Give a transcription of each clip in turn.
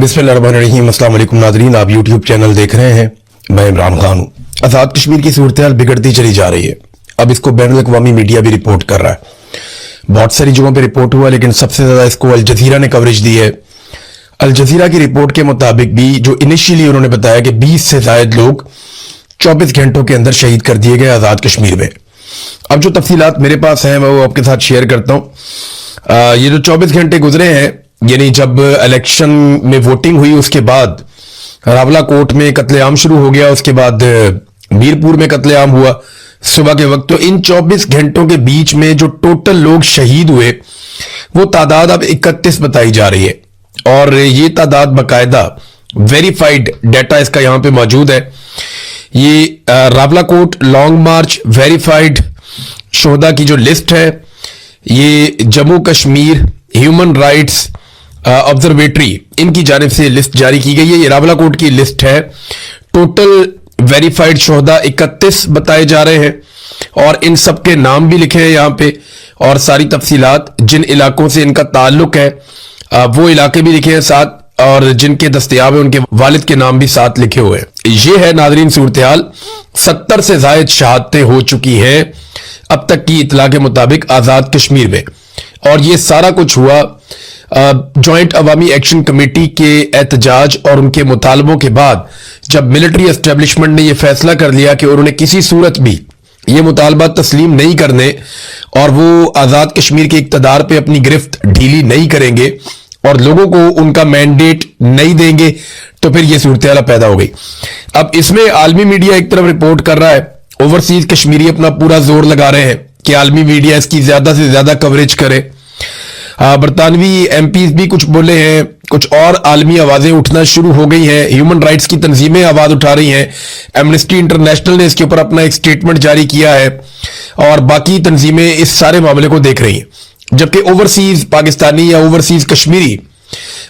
बिस्मिल्लाहिर्रहमानिर्रहीम। अस्सलाम वालेकुम नाज़रीन, आप यूट्यूब चैनल देख रहे हैं। मैं इमरान खान हूँ। आज़ाद कश्मीर की सूरत-ए-हाल बिगड़ती चली जा रही है। अब इसको बैनुल-अक़वामी मीडिया भी रिपोर्ट कर रहा है। बहुत सारी जगहों पे रिपोर्ट हुआ, लेकिन सबसे ज्यादा इसको अल जज़ीरा ने कवरेज दी है। अल जज़ीरा की रिपोर्ट के मुताबिक भी जो इनिशियली उन्होंने बताया कि 20 से ज्यादा लोग 24 घंटों के अंदर शहीद कर दिए गए आज़ाद कश्मीर में। अब जो तफसीलात मेरे पास हैं मैं वो आपके साथ शेयर करता हूँ। ये जो 24 घंटे गुजरे हैं, यानी जब इलेक्शन में वोटिंग हुई उसके बाद रावला कोट में कत्लेआम शुरू हो गया, उसके बाद मीरपुर में कत्लेआम हुआ सुबह के वक्त। तो इन 24 घंटों के बीच में जो टोटल लोग शहीद हुए वो तादाद अब 31 बताई जा रही है, और ये तादाद बाकायदा वेरीफाइड डाटा इसका यहां पे मौजूद है। ये रावला कोट लॉन्ग मार्च वेरीफाइड शोहदा की जो लिस्ट है, ये Jammu Kashmir human rights observatory इनकी जानिब से लिस्ट जारी की गई है। ये रावला कोट की लिस्ट है। टोटल वेरीफाइड शोहदा 31 बताए जा रहे हैं, और इन सब के नाम भी लिखे हैं यहाँ पे, और सारी तफसीलात जिन इलाकों से इनका ताल्लुक है वो इलाके भी लिखे हैं साथ, और जिनके दस्तयाब है उनके वालिद के नाम भी साथ लिखे हुए हैं। ये है नाज़रीन सूरत-ए-हाल। 70 से ज़ायद शहादतें हो चुकी हैं अब तक की इतला के मुताबिक आज़ाद कश्मीर में, और ये सारा कुछ हुआ जॉइंट अवामी एक्शन कमेटी के एहतजाज और उनके मुतालबों के बाद, जब मिलिट्री एस्टेब्लिशमेंट ने यह फैसला कर लिया कि उन्होंने किसी सूरत भी ये मुतालबा तस्लीम नहीं करने और वो आज़ाद कश्मीर के इक़्तिदार पे अपनी गिरफ्त ढीली नहीं करेंगे और लोगों को उनका मैंडेट नहीं देंगे, तो फिर ये सूरत-ए-हाल पैदा हो गई। अब इसमें आलमी मीडिया एक तरफ रिपोर्ट कर रहा है, ओवरसीज कश्मीरी अपना पूरा जोर लगा रहे हैं कि आलमी मीडिया इसकी ज्यादा से ज्यादा कवरेज करे। बरतानवी एमपीज भी कुछ बोले हैं, कुछ और आलमी आवाजें उठना शुरू हो गई हैं, ह्यूमन राइट्स की तंजीमें आवाज उठा रही हैं। एमनेस्टी इंटरनेशनल ने इसके ऊपर अपना एक स्टेटमेंट जारी किया है, और बाकी तंजीमें इस सारे मामले को देख रही हैं। जबकि ओवरसीज पाकिस्तानी या ओवरसीज कश्मीरी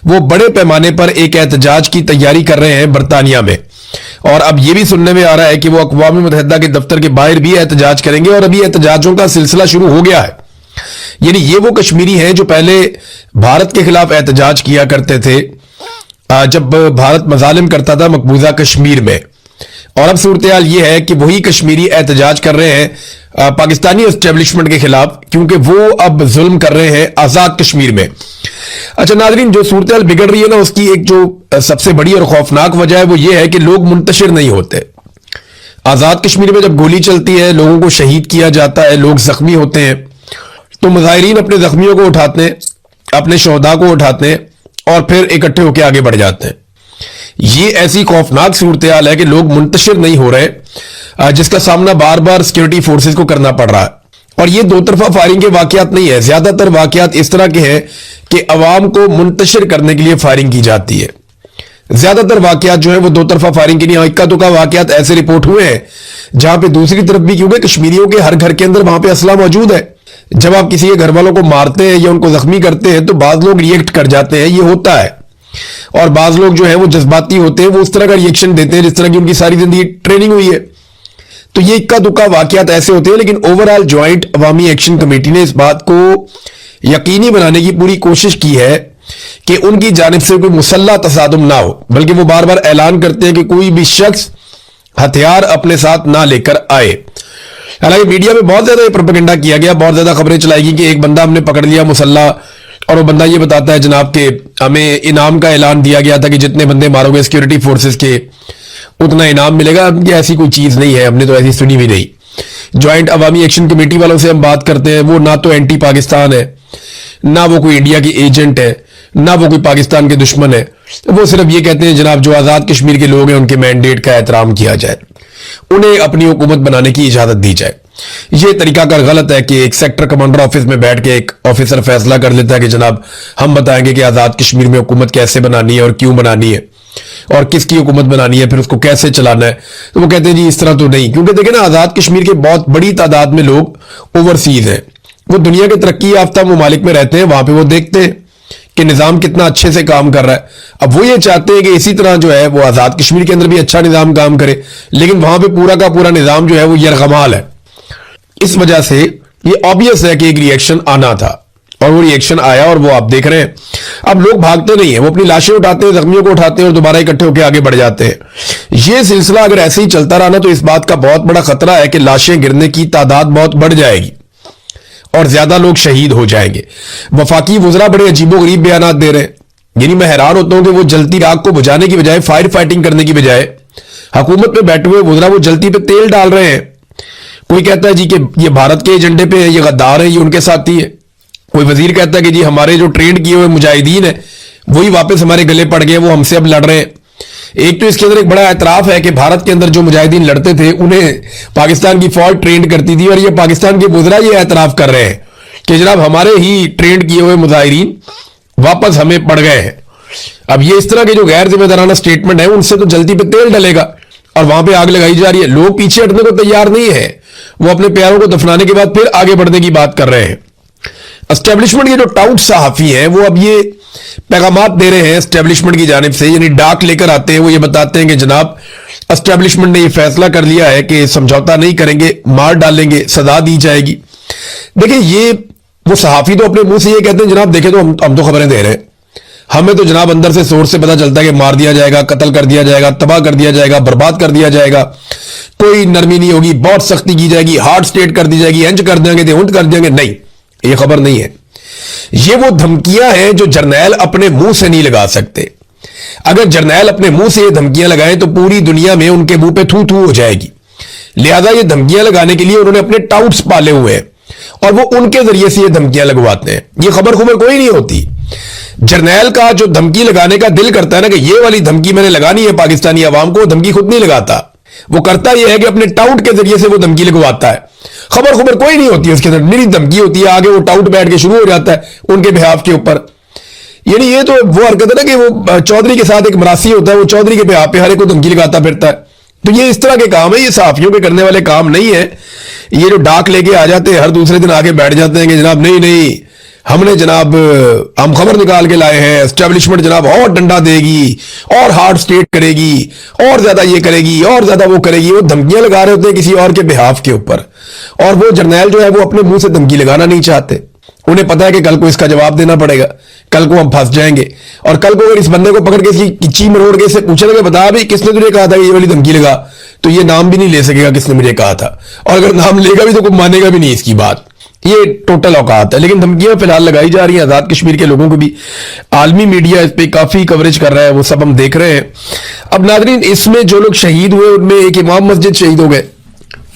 वो बड़े पैमाने पर एक एहतजाज की तैयारी कर रहे हैं बरतानिया में, और अब यह भी सुनने में आ रहा है कि वो अक़वाम मुत्तहिदा के दफ्तर के बाहर भी एहतजाज करेंगे, और अभी एहतजाजों का सिलसिला शुरू हो गया है। यानी ये वो कश्मीरी हैं जो पहले भारत के खिलाफ एहतजाज किया करते थे जब भारत मजालिम करता था मकबूजा कश्मीर में, और अब सूरत-ए-हाल ये है कि वही कश्मीरी एहतजाज कर रहे हैं पाकिस्तानी एस्टेब्लिशमेंट के खिलाफ, क्योंकि वो अब जुल्म कर रहे हैं आजाद कश्मीर में। अच्छा नाज़रीन, जो सूरत-ए-हाल बिगड़ रही है ना, उसकी एक जो सबसे बड़ी और खौफनाक वजह है वो ये है कि लोग मुंतशिर नहीं होते। आजाद कश्मीर में जब गोली चलती है, लोगों को शहीद किया जाता है, लोग जख्मी होते हैं, तो मुजाहिरीन अपने जख्मियों को उठाते हैं, अपने शोहदा को उठाते हैं, और फिर इकट्ठे होकर आगे बढ़ जाते हैं। ये ऐसी खौफनाक सूरत-ए-हाल है कि लोग मुंतशिर नहीं हो रहे, जिसका सामना बार बार सिक्योरिटी फोर्सेस को करना पड़ रहा है। और ये दो तरफा फायरिंग के वाकयात नहीं है, ज्यादातर वाकयात इस तरह के हैं कि अवाम को मुंतशिर करने के लिए फायरिंग की जाती है। ज्यादातर वाकयात जो है वो दो तरफा फायरिंग की नहीं। इक्का दुक्का वाकयात ऐसे रिपोर्ट हुए हैं जहां पे दूसरी तरफ भी, क्योंकि कश्मीरियों के हर घर के अंदर वहां पे असला मौजूद है, जब आप किसी के घर वालों को मारते हैं या उनको जख्मी करते हैं तो बाज लोग रिएक्ट कर जाते हैं, ये होता है। और बाज लोग जो है वो जज्बाती होते हैं, वो उस तरह का रिएक्शन देते हैं जिस तरह की उनकी सारी जिंदगी ट्रेनिंग हुई है। तो ये इक्का दुक्का वाकयात ऐसे होते हैं, लेकिन ओवरऑल ज्वाइंट अवामी एक्शन कमेटी ने इस बात को यकीनी बनाने की पूरी कोशिश की है कि उनकी जानिब से कोई मुसल्ला तसादुम ना हो, बल्कि वो बार बार ऐलान करते हैं कि कोई भी शख्स हथियार अपने साथ ना लेकर आए। हालांकि मीडिया में बहुत ज्यादा प्रोपेगेंडा किया गया, बहुत ज्यादा खबरें चलाई कि एक बंदा हमने पकड़ लिया मुसल्ला, और वो बंदा ये बताता है जनाब के हमें इनाम का ऐलान दिया गया था कि जितने बंदे मारोगे सिक्योरिटी फोर्सेस के उतना इनाम मिलेगा। ये ऐसी कोई चीज नहीं है, हमने तो ऐसी सुनी भी नहीं। ज्वाइंट अवामी एक्शन कमेटी वालों से हम बात करते हैं, वो ना तो एंटी पाकिस्तान है, ना वो कोई इंडिया की एजेंट है, ना वो कोई पाकिस्तान के दुश्मन है। वो सिर्फ ये कहते हैं जनाब जो आजाद कश्मीर के लोग हैं उनके मैंडेट का एहतराम किया जाए, उन्हें अपनी हुकूमत बनाने की इजाजत दी जाए। ये तरीकाकार गलत है कि एक सेक्टर कमांडर ऑफिस में बैठ के एक ऑफिसर फैसला कर लेता है कि जनाब हम बताएंगे कि आजाद कश्मीर में हुकूमत कैसे बनानी है और क्यों बनानी है और किसकी हुकूमत बनानी है, फिर उसको कैसे चलाना है। तो वो कहते हैं जी इस तरह तो नहीं, क्योंकि देखें ना, आजाद कश्मीर के बहुत बड़ी तादाद में लोग ओवरसीज हैं, वो दुनिया के तरक्की याफ्ता ममालिक में रहते हैं, वहां पर वो देखते हैं कि निजाम कितना अच्छे से काम कर रहा है। अब वो ये चाहते हैं कि इसी तरह जो है वो आजाद कश्मीर के अंदर भी अच्छा निजाम काम करे, लेकिन वहां पे पूरा का पूरा निजाम जो है वो यरगमाल है। इस वजह से ये ऑब्वियस है कि एक रिएक्शन आना था, और वो रिएक्शन आया और वो आप देख रहे हैं। अब लोग भागते नहीं है, वो अपनी लाशें उठाते हैं, जख्मियों को उठाते हैं और दोबारा इकट्ठे होकर आगे बढ़ जाते हैं। ये सिलसिला अगर ऐसे ही चलता रहा ना तो इस बात का बहुत बड़ा खतरा है कि लाशें गिरने की तादाद बहुत बढ़ जाएगी और ज्यादा लोग शहीद हो जाएंगे। वफाकी वुज़रा बड़े अजीबोगरीब बयान दे रहे हैं, यानी मैं हैरान होता हूं कि वो जलती आग को बुझाने की बजाय, फायर फाइटिंग करने की बजाय, हुकूमत में बैठे हुए वुज़रा वो जलती पे तेल डाल रहे हैं। कोई कहता है जी कि ये भारत के एजेंडे पे है, ये गद्दार है, ये उनके साथी है। कोई वजीर कहता है कि जी हमारे जो ट्रेंड किए हुए मुजाहिदीन है वही वापस हमारे गले पड़ गए, वो हमसे अब लड़ रहे हैं। एक तो इसके अंदर एक बड़ा एतराफ है कि भारत के अंदर जो मुजाहिदीन लड़ते थे उन्हें पाकिस्तान की फौज ट्रेंड करती थी, और ये पाकिस्तान के वुज़रा ये एतराफ कर रहे हैं कि जनाब हमारे ही ट्रेंड किए हुए मुजाहिदीन वापस हमें पड़ गए हैं। अब ये इस तरह के जो गैर जिम्मेदाराना स्टेटमेंट है उनसे तो जल्दी पे तेल डलेगा और वहां पे आग लगाई जा रही है। लोग पीछे हटने को तैयार नहीं है, वो अपने प्यारों को दफनाने के बाद फिर आगे बढ़ने की बात कर रहे हैं। एस्टेब्लिशमेंट के जो टाउट सहाफी हैं वो अब ये पैगामात दे रहे हैं एस्टेब्लिशमेंट की जानिब से, यानी डाक लेकर आते हैं। वो ये बताते हैं कि जनाब एस्टेब्लिशमेंट ने ये फैसला कर लिया है कि समझौता नहीं करेंगे, मार डालेंगे, सजा दी जाएगी। देखिए ये वो सहाफी तो अपने मुंह से ये कहते हैं जनाब देखे तो हम तो खबरें दे रहे हैं, हमें तो जनाब अंदर से सोर्स से पता चलता है कि मार दिया जाएगा, कत्ल कर दिया जाएगा, तबाह कर दिया जाएगा, बर्बाद कर दिया जाएगा, कोई नरमी नहीं होगी, बहुत सख्ती की जाएगी, हार्ड स्टेट कर दी जाएगी, इंज कर देंगे, देउंट कर देंगे। नहीं, ये खबर नहीं है। ये वो धमकियां हैं जो जर्नैल अपने मुंह से नहीं लगा सकते। अगर जर्नैल अपने मुंह से ये धमकियां लगाएं तो पूरी दुनिया में उनके मुंह पे थू थू हो जाएगी। लिहाजा ये धमकियां लगाने के लिए उन्होंने अपने टाउट्स पाले हुए हैं और वो उनके जरिए से ये धमकियां लगवाते हैं। ये खबर कोई नहीं होती। जर्नैल का जो धमकी लगाने का दिल करता है ना कि ये वाली धमकी मैंने लगानी है पाकिस्तानी अवाम को, वो धमकी खुद नहीं लगाता। वो करता यह है कि अपने टाउट के जरिए से वो धमकी लगवाता है। खबर कोई नहीं होती है उसके अंदर, मेरी धमकी होती है, आगे वो टाउट बैठ के शुरू हो जाता है उनके बिहाफ के ऊपर। यानी ये तो वो हरकत है ना कि वो चौधरी के साथ एक मरासी होता है, वो चौधरी के बिहाफ पे हर एक को धमकी लगाता फिरता है। तो ये इस तरह के काम है, ये सहाफियों के करने वाले काम नहीं है। ये जो डाक लेके आ जाते हैं हर दूसरे दिन आके बैठ जाते हैं कि जनाब नहीं हमने जनाब हम खबर निकाल के लाए हैं, एस्टेब्लिशमेंट जनाब और डंडा देगी और हार्ड स्टेट करेगी और ज्यादा ये करेगी और ज्यादा वो करेगी। वो धमकियां लगा रहे होते हैं किसी और के बिहाफ के ऊपर, और वो जर्नैल जो है वो अपने मुंह से धमकी लगाना नहीं चाहते। उन्हें पता है कि कल को इसका जवाब देना पड़ेगा, कल को हम फंस जाएंगे, और कल को अगर इस बंदे को पकड़ के इसकी ची मरोड़ के इससे पूछने के बता भी किसने तुझे कहा था ये वाली धमकी लगा, तो ये नाम भी नहीं ले सकेगा किसने मुझे कहा था, और अगर नाम लेगा भी तो कोई मानेगा भी नहीं इसकी बात। ये टोटल औकात है। लेकिन धमकियां फिलहाल लगाई जा रही हैं। आजाद कश्मीर के लोगों को भी आलमी मीडिया इस पे काफी कवरेज कर रहा है, वो सब हम देख रहे हैं। अब नाजरीन इसमें जो लोग शहीद हुए उनमें एक इमाम मस्जिद शहीद हो गए,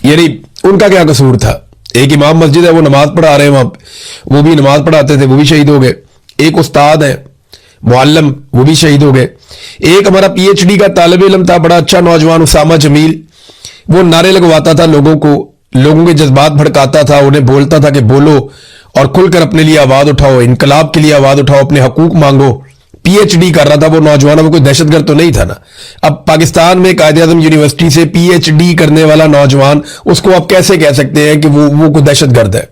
यानी उनका क्या कसूर था। एक इमाम मस्जिद है, वो नमाज पढ़ा रहे हैं वहां पे, वो भी नमाज पढ़ाते थे, वो भी शहीद हो गए। एक उस्ताद है मुअल्लिम, वो भी शहीद हो गए। एक हमारा पीएचडी का तालिब इल्म था, बड़ा अच्छा नौजवान उसामा जमील, वो नारे लगवाता था लोगों को, लोगों के जज्बात भड़काता था, उन्हें बोलता था कि बोलो और खुलकर अपने लिए आवाज उठाओ, इनकलाब के लिए आवाज उठाओ, अपने हकूक मांगो। पीएचडी कर रहा था वो नौजवान, वो कोई दहशतगर्द तो नहीं था ना। अब पाकिस्तान में कायदे आज़म यूनिवर्सिटी से पीएचडी करने वाला नौजवान, उसको आप कैसे कह सकते हैं कि वो कोई दहशतगर्द है।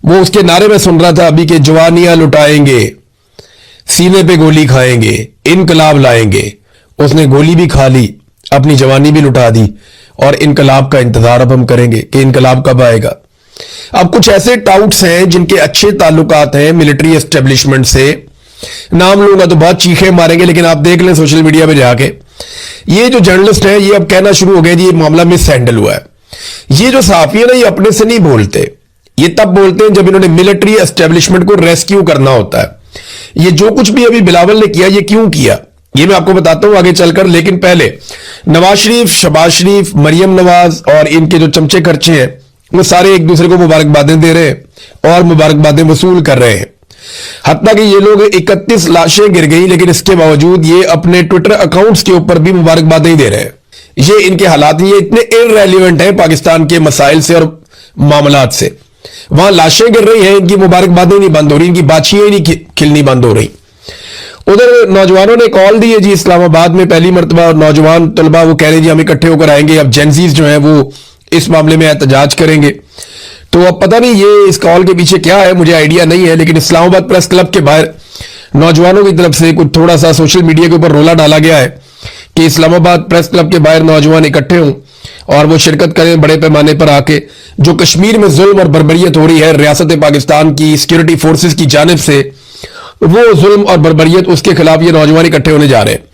वो उसके नारे में सुन रहा था अभी कि जवानियां लुटाएंगे, सीने पे गोली खाएंगे, इनकलाब लाएंगे। उसने गोली भी खा ली, अपनी जवानी भी लुटा दी, और इनकलाब का इंतजार अब हम करेंगे कि इनकलाब कब आएगा। अब कुछ ऐसे टाउट्स हैं जिनके अच्छे ताल्लुकात हैं मिलिट्री एस्टेब्लिशमेंट से, नाम लूंगा तो बहुत चीखे मारेंगे, लेकिन आप देख लें सोशल मीडिया पे जाके, ये जो जर्नलिस्ट हैं ये अब कहना शुरू हो गए जी ये मामला मिस हैंडल हुआ है। ये जो सहाफी है ना ये अपने से नहीं बोलते, ये तब बोलते हैं जब इन्होंने मिलिट्री एस्टेब्लिशमेंट को रेस्क्यू करना होता है। ये जो कुछ भी अभी बिलावल ने किया, ये क्यों किया ये मैं आपको बताता हूं आगे चलकर। लेकिन पहले नवाज शरीफ, शहबाज शरीफ, मरियम नवाज और इनके जो चमचे खर्चे हैं वो सारे एक दूसरे को मुबारकबादें दे रहे हैं और मुबारकबादें वसूल कर रहे हैं। हत्ता कि ये लोग 31 लाशें गिर गई, लेकिन इसके बावजूद ये अपने ट्विटर अकाउंट्स के ऊपर भी मुबारकबादें ही दे रहे हैं। ये इनके हालात ये इतने इररेलेवेंट हैं पाकिस्तान के मसाइल से और मामलात से। वहां लाशें गिर रही हैं, इनकी मुबारकबादें नहीं बंद हो रही, इनकी बातचीतें नहीं खिलनी बंद हो रही। उधर नौजवानों ने कॉल दी है जी इस्लामाबाद में पहली मरतबा, नौजवान तलबा वो कह रहे जी हम इकट्ठे होकर आएंगे। अब जेंजीज जो है वो इस मामले में एहतजाज करेंगे। तो अब पता नहीं ये इस कॉल के पीछे क्या है, मुझे आइडिया नहीं है। लेकिन इस्लामाबाद प्रेस क्लब के बाहर नौजवानों की तरफ से कुछ थोड़ा सा सोशल मीडिया के ऊपर रोला डाला गया है कि इस्लामाबाद प्रेस क्लब के बाहर नौजवान इकट्ठे हों और वो शिरकत करें बड़े पैमाने पर आके। जो कश्मीर में जुल्म और बर्बरियत हो रही है रियासत पाकिस्तान की सिक्योरिटी फोर्सेस की जानिब से, वो जुल्म और बर्बरियत, उसके खिलाफ ये नौजवान इकट्ठे होने जा रहे हैं।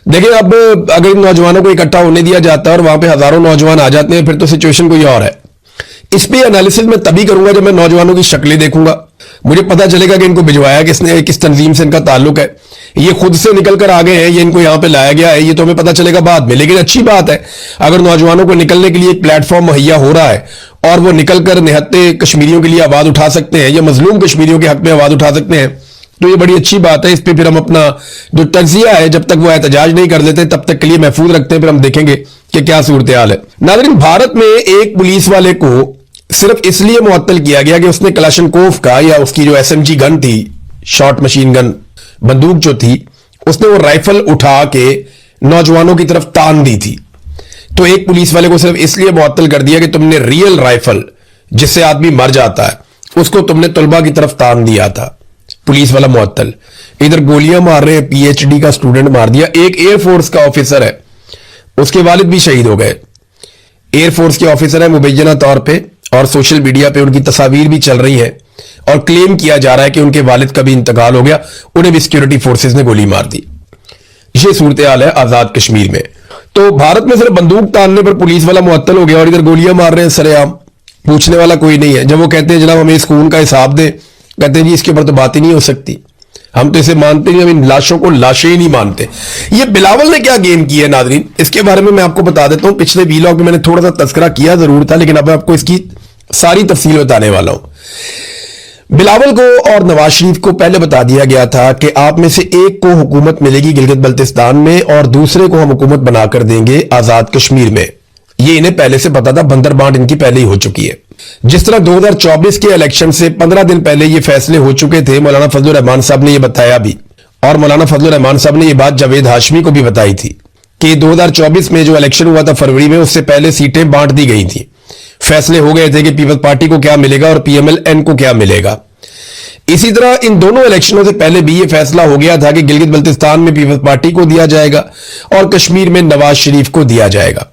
देखिए, अब अगर इन नौजवानों को इकट्ठा होने दिया जाता है और वहां पे हजारों नौजवान आ जाते हैं, फिर तो सिचुएशन कोई और है। इस पे एनालिसिस मैं तभी करूंगा जब मैं नौजवानों की शक्लें देखूंगा, मुझे पता चलेगा कि इनको भिजवाया किसने, किस तंजीम से इनका ताल्लुक है, ये खुद से निकल कर आ गए हैं, ये इनको यहां पे लाया गया है, ये तो हमें पता चलेगा बाद में। लेकिन अच्छी बात है अगर नौजवानों को निकलने के लिए एक प्लेटफॉर्म मुहैया हो रहा है और वो निकलकर निहत्ते कश्मीरियों के लिए आवाज उठा सकते हैं या मजलूम कश्मीरियों के हक में आवाज उठा सकते हैं, तो ये बड़ी अच्छी बात है। इस पे फिर हम अपना जो तज्जिया है, जब तक वो एहतजाज नहीं कर देते तब तक के लिए महफूज रखते हैं, फिर हम देखेंगे कि क्या सूरत हाल है। नाज़रीन, भारत में एक पुलिस वाले को सिर्फ इसलिए मुअत्तल किया गया कि उसने कलाशनकोव का, या उसकी जो एसएमजी गन थी, शॉर्ट मशीन गन बंदूक जो थी, उसने वो राइफल उठा के नौजवानों की तरफ तान दी थी। तो एक पुलिस वाले को सिर्फ इसलिए मुअत्तल कर दिया कि तुमने रियल राइफल जिससे आदमी मर जाता है उसको तुमने तलबा की तरफ तान दिया था। पुलिस वाला मुअत्तल, इधर गोलियां मार रहे हैं, पीएचडी का स्टूडेंट मार दिया। एक एयरफोर्स का ऑफिसर है, उसके वालिद भी शहीद हो गए। एयरफोर्स के ऑफिसर है मुबैना तौर पे, और सोशल मीडिया पे उनकी तस्वीर भी चल रही है और क्लेम किया जा रहा है कि उनके वालिद का भी इंतकाल हो गया, उन्हें भी सिक्योरिटी फोर्सेस ने गोली मार दी। ये सूरत हाल है आजाद कश्मीर में। तो भारत में सिर्फ बंदूक तानने पर पुलिस वाला मुअत्तल हो गया और इधर गोलियां मार रहे हैं सरेआम, पूछने वाला कोई नहीं है। जब वो कहते हैं जनाब हमें इस खून का हिसाब दे, कहते हैं जी इसके ऊपर तो बात ही नहीं हो सकती, हम तो इसे मानते नहीं, हम इन लाशों को लाशें ही नहीं मानते। ये बिलावल ने क्या गेम किया है नाज़रीन, इसके बारे में मैं आपको बता देता हूं। पिछले वीलॉग में मैंने थोड़ा सा तस्करा किया जरूर था, लेकिन अब मैं आपको इसकी सारी तफसील बताने वाला हूं। बिलावल को और नवाज शरीफ को पहले बता दिया गया था कि आप में से एक को हुकूमत मिलेगी गिलगित बल्तिस्तान में और दूसरे को हम हुकूमत बनाकर देंगे आजाद कश्मीर में। ये इन्हें पहले से पता था, बंदर बांट इनकी पहले ही हो चुकी है। जिस तरह 2024 के इलेक्शन से 15 दिन पहले ये फैसले हो चुके थे, मौलाना फजलुर रहमान साहब ने ये बताया भी, और मौलाना फजलुर रहमान साहब ने ये बात जावेद हाशमी को भी बताई थी कि 2024 में जो इलेक्शन हुआ था फरवरी में, उससे पहले सीटें बांट दी गई थी। फैसले हो गए थे कि पीपल्स पार्टी को क्या मिलेगा और पीएमएल-एन को क्या मिलेगा। इसी तरह इन दोनों इलेक्शनों से पहले भी यह फैसला हो गया था कि गिलगित बल्तिस्तान में पीपल्स पार्टी को दिया जाएगा और कश्मीर में नवाज शरीफ को दिया जाएगा।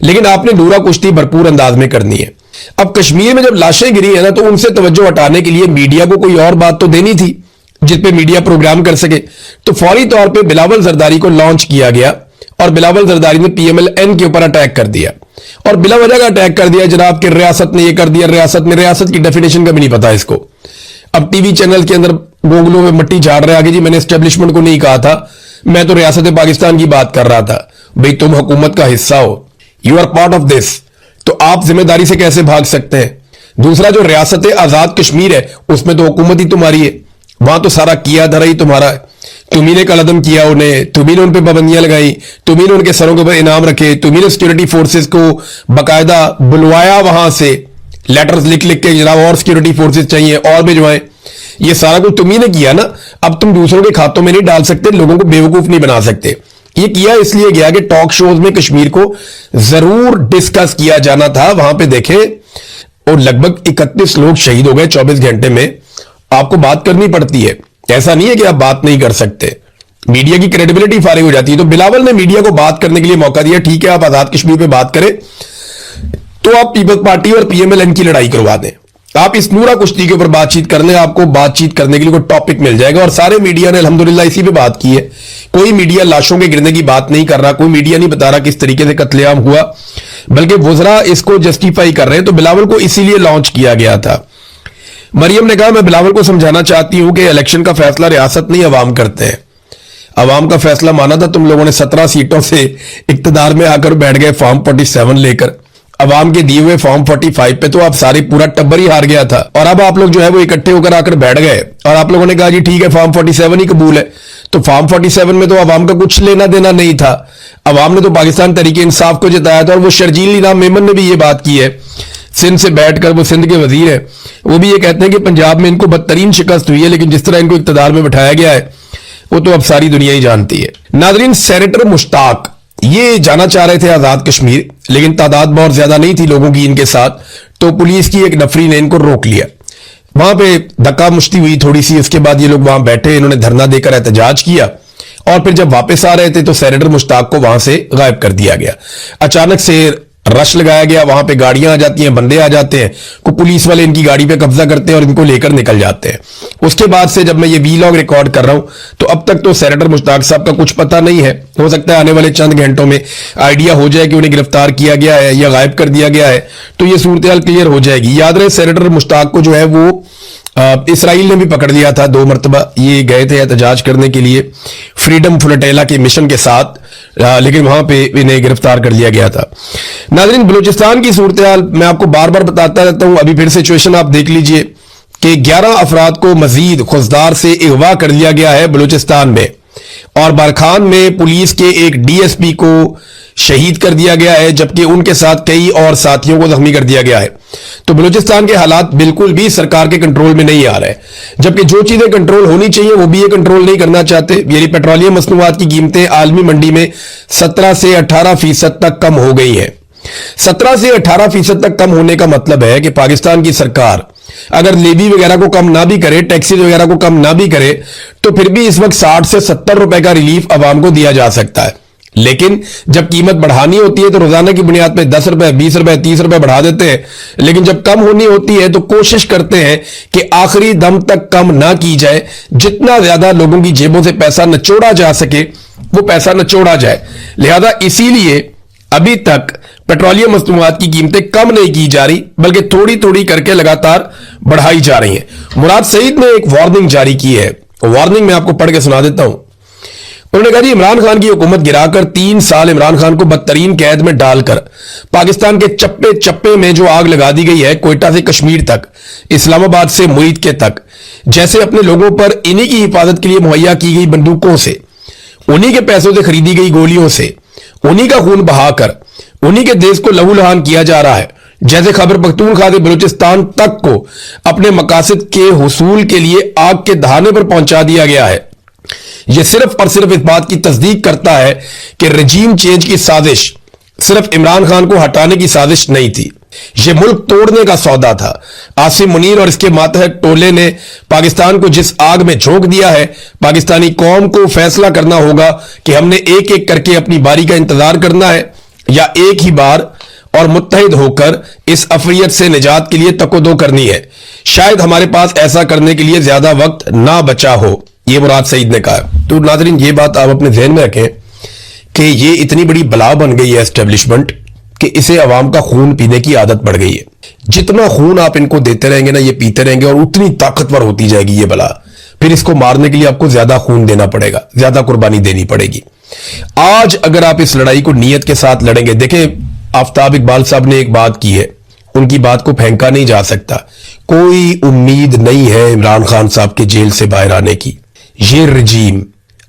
लेकिन आपने डूरा कुश्ती भरपूर अंदाज में करनी है। अब कश्मीर में जब लाशें गिरी है ना, तो उनसे तवज्जो हटाने के लिए मीडिया को कोई और बात तो देनी थी जिस पे मीडिया प्रोग्राम कर सके। तो फौरी तौर पे बिलावल जरदारी को लॉन्च किया गया और बिलावल जरदारी ने पीएमएल-एन के ऊपर अटैक कर दिया और बिला वजह का अटैक कर दिया। जनाब कि रियासत ने ये कर दिया, रियासत की डेफिनेशन का भी नहीं पता इसको। अब टीवी चैनल के अंदर गोगलों में मट्टी झाड़ रहे आगे, जी मैंने एस्टेब्लिशमेंट को नहीं कहा था, मैं तो रियासत पाकिस्तान की बात कर रहा था। भाई तुम हुकूमत का हिस्सा हो, you are part of this, तो आप जिम्मेदारी से कैसे भाग सकते हैं। दूसरा, जो रियासत आजाद कश्मीर है उसमें तो हुकूमत ही तुम्हारी है, वहां तो सारा किया धरा ही तुम्हारा है। तुम्ही ने कलदम किया उन्हें, तुम्ही ने उन पर पाबंदियां लगाई, तुम्ही ने उनके सरों के ऊपर इनाम रखे, तुम्ही ने सिक्योरिटी फोर्सेस को बाकायदा बुलवाया, वहां से लेटर्स लिख लिख के जनाब और सिक्योरिटी फोर्सेस चाहिए और भिजवाएं। ये सारा कुछ तुम्ही ने किया ना। अब तुम दूसरों के खातों में नहीं डाल सकते, लोगों को बेवकूफ नहीं बना सकते। ये किया इसलिए गया कि टॉक शोज में कश्मीर को जरूर डिस्कस किया जाना था। वहां पे देखें और लगभग 31 लोग शहीद हो गए 24 घंटे में। आपको बात करनी पड़ती है, ऐसा नहीं है कि आप बात नहीं कर सकते। मीडिया की क्रेडिबिलिटी फारिग हो जाती है। तो बिलावल ने मीडिया को बात करने के लिए मौका दिया, ठीक है आप आजाद कश्मीर पे बात करें तो आप पीपल्स पार्टी और पीएमएल-एन की लड़ाई करवा दें, आप इस नूरा कुश्ती के ऊपर बातचीत कर लें, आपको बातचीत करने के लिए कोई टॉपिक मिल जाएगा। और सारे मीडिया ने अल्हम्दुलिल्लाह इसी पे बात की है। कोई मीडिया लाशों के गिरने की बात नहीं कर रहा, कोई मीडिया नहीं बता रहा किस तरीके से कत्लेआम हुआ, बल्कि वुज़रा इसको जस्टिफाई कर रहे हैं। तो बिलावल को इसीलिए लॉन्च किया गया था। मरियम ने कहा मैं बिलावल को समझाना चाहती हूं कि इलेक्शन का फैसला रियासत नहीं अवाम करते हैं, अवाम का फैसला माना था तुम लोगों ने। 17 सीटों से इक्तदार में आकर बैठ गए फॉर्म 47 लेकर, अवाम के दिए हुए फॉर्म 45 पे तो आप सारे पूरा टब्बर ही हार गया था। और अब आप लोग जो है वो इकट्ठे होकर आकर बैठ गए और आप लोगों ने कहा जी ठीक है फॉर्म 47 ही कबूल है। तो फॉर्म 47 में तो अवाम का कुछ लेना देना नहीं था। अवाम ने तो पाकिस्तान तरीके इंसाफ को जिताया था। और वो शर्जील निज़ाम मेमन ने भी ये बात की है, सिंध से बैठकर, वो सिंध के वजीर है, वो भी ये कहते हैं कि पंजाब में इनको बदतरीन शिकस्त हुई है, लेकिन जिस तरह इनको इक्तदार में बिठाया गया है वो तो अब सारी दुनिया ही जानती है। नाज़रीन, सेनेटर मुश्ताक ये जाना चाह रहे थे आजाद कश्मीर, लेकिन तादाद बहुत ज्यादा नहीं थी लोगों की इनके साथ, तो पुलिस की एक नफरी ने इनको रोक लिया। वहां पे धक्का मुश्ती हुई थोड़ी सी, उसके बाद ये लोग वहां बैठे, इन्होंने धरना देकर एहतजाज किया और फिर जब वापस आ रहे थे तो सेनेटर मुश्ताक को वहां से गायब कर दिया गया। अचानक से रश लगाया गया, वहां पे गाड़ियां आ जाती हैं, बंदे आ जाते हैं, को पुलिस वाले इनकी गाड़ी पे कब्जा करते हैं और इनको लेकर निकल जाते हैं। उसके बाद से जब मैं ये वीलॉग रिकॉर्ड कर रहा हूं तो अब तक तो सेनेटर मुश्ताक साहब का कुछ पता नहीं है। हो सकता है आने वाले चंद घंटों में आइडिया हो जाए कि उन्हें गिरफ्तार किया गया है या गायब कर दिया गया है, तो ये सूरत क्लियर हो जाएगी। याद रहे सेनेटर मुश्ताक को जो है वो इसराइल ने भी पकड़ लिया था 2 मरतबा। ये गए थे एहतजाज करने के लिए फ्रीडम फ्लोटेला के मिशन के साथ, लेकिन वहां पे इन्हें गिरफ्तार कर लिया गया था। नाज़रीन, बलूचिस्तान की सूरत हाल मैं आपको बार बार बताता रहता हूं, अभी फिर सिचुएशन आप देख लीजिए कि 11 अफराद को मजीद खुजदार से अगवा कर लिया गया है बलूचिस्तान में, और बारखान में पुलिस के एक डीएसपी को शहीद कर दिया गया है, जबकि उनके साथ कई और साथियों को जख्मी कर दिया गया है। तो बलूचिस्तान के हालात बिल्कुल भी सरकार के कंट्रोल में नहीं आ रहे, जबकि जो चीजें कंट्रोल होनी चाहिए वो भी ये कंट्रोल नहीं करना चाहते। यानी पेट्रोलियम मसनूआत की कीमतें आलमी मंडी में 17 से 18% तक कम हो गई हैं। 17 से 18% तक कम होने का मतलब है कि पाकिस्तान की सरकार अगर लेवी वगैरह को कम ना भी करे, टैक्सेस वगैरह को कम ना भी करे, तो फिर भी इस वक्त 60 से 70 रुपए का रिलीफ आवाम को दिया जा सकता है। लेकिन जब कीमत बढ़ानी होती है तो रोजाना की बुनियाद पर 10 रुपए, 20 रुपए, 30 रुपए बढ़ा देते हैं, लेकिन जब कम होनी होती है तो कोशिश करते हैं कि आखिरी दम तक कम ना की जाए, जितना ज्यादा लोगों की जेबों से पैसा निचोड़ा जा सके वो पैसा निचोड़ा जाए। लिहाजा इसीलिए अभी तक पेट्रोलियम मसनूआत की कीमतें कम नहीं की जा रही, बल्कि थोड़ी थोड़ी करके लगातार बढ़ाई जा रही हैं। मुराद सईद ने एक वार्निंग जारी की है, वार्निंग मैं आपको पढ़ के सुना देता हूं। उन्होंने कहा, इमरान खान की हुकूमत गिराकर 3 साल इमरान खान को बदतरीन कैद में डालकर पाकिस्तान के चप्पे चप्पे में जो आग लगा दी गई है, कोयटा से कश्मीर तक, इस्लामाबाद से मुईद के तक, जैसे अपने लोगों पर इन्हीं की हिफाजत के लिए मुहैया की गई बंदूकों से, उन्हीं के पैसों से खरीदी गई गोलियों से, उन्हीं का खून बहाकर उन्हीं के देश को लहूलुहान किया जा रहा है, जैसे खैबर पख्तूनख्वा से बलूचिस्तान तक को अपने मकासद के हुसूल के लिए आग के दहाने पर पहुंचा दिया गया है। यह सिर्फ और सिर्फ इस बात की तस्दीक करता है कि रजीम चेंज की साजिश सिर्फ इमरान खान को हटाने की साजिश नहीं थी, यह मुल्क तोड़ने का सौदा था। आसिम मुनीर और इसके मातहत टोले ने पाकिस्तान को जिस आग में झोंक दिया है, पाकिस्तानी कौम को फैसला करना होगा कि हमने एक एक करके अपनी बारी का इंतजार करना है या एक ही बार और मुत्तहिद होकर इस अफरियत से निजात के लिए तकोदो करनी है। शायद हमारे पास ऐसा करने के लिए ज्यादा वक्त ना बचा हो, यह मुराद सईद ने कहा। तो नाज़रीन, ये बात आप अपने ज़हन में रखें कि ये इतनी बड़ी बला बन गई है एस्टेब्लिशमेंट कि इसे अवाम का खून पीने की आदत पड़ गई है। जितना खून आप इनको देते रहेंगे ना, ये पीते रहेंगे और उतनी ताकतवर होती जाएगी ये बला। फिर इसको मारने के लिए आपको ज्यादा खून देना पड़ेगा, ज्यादा कुर्बानी देनी पड़ेगी। आज अगर आप इस लड़ाई को नीयत के साथ लड़ेंगे, देखें आफ्ताब इकबाल साहब ने एक बात की है, उनकी बात को फेंका नहीं जा सकता। कोई उम्मीद नहीं है इमरान खान साहब के जेल से बाहर आने की। ये रजीम,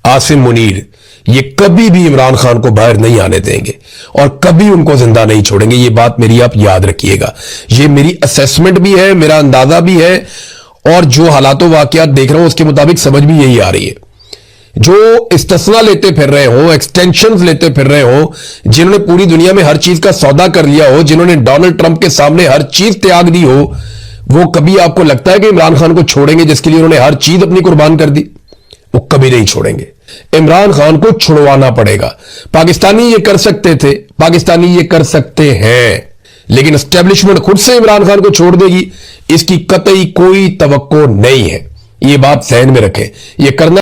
आसिम मुनीर, ये कभी भी इमरान खान को बाहर नहीं आने देंगे और कभी उनको जिंदा नहीं छोड़ेंगे। ये बात मेरी आप याद रखिएगा। ये मेरी असेसमेंट भी है, मेरा अंदाजा भी है, और जो हालातों वाकयात देख रहा हूं उसके मुताबिक समझ भी यही आ रही है। जो इस्तिस्ना लेते फिर रहे हो, एक्सटेंशंस लेते फिर रहे हो, जिन्होंने पूरी दुनिया में हर चीज का सौदा कर लिया हो, जिन्होंने डोनाल्ड ट्रंप के सामने हर चीज त्याग दी हो, वो कभी आपको लगता है कि इमरान खान को छोड़ेंगे जिसके लिए उन्होंने हर चीज अपनी कुर्बान कर दी? वो कभी नहीं छोड़ेंगे। इमरान खान को छुड़वाना पड़ेगा। पाकिस्तानी ये कर सकते थे, पाकिस्तानी ये कर सकते हैं, लेकिन एस्टेब्लिशमेंट खुद से इमरान खान को छोड़ देगी, इसकी कतई कोई तवक्को नहीं है। ये बात ज़हन में रखें। ये करना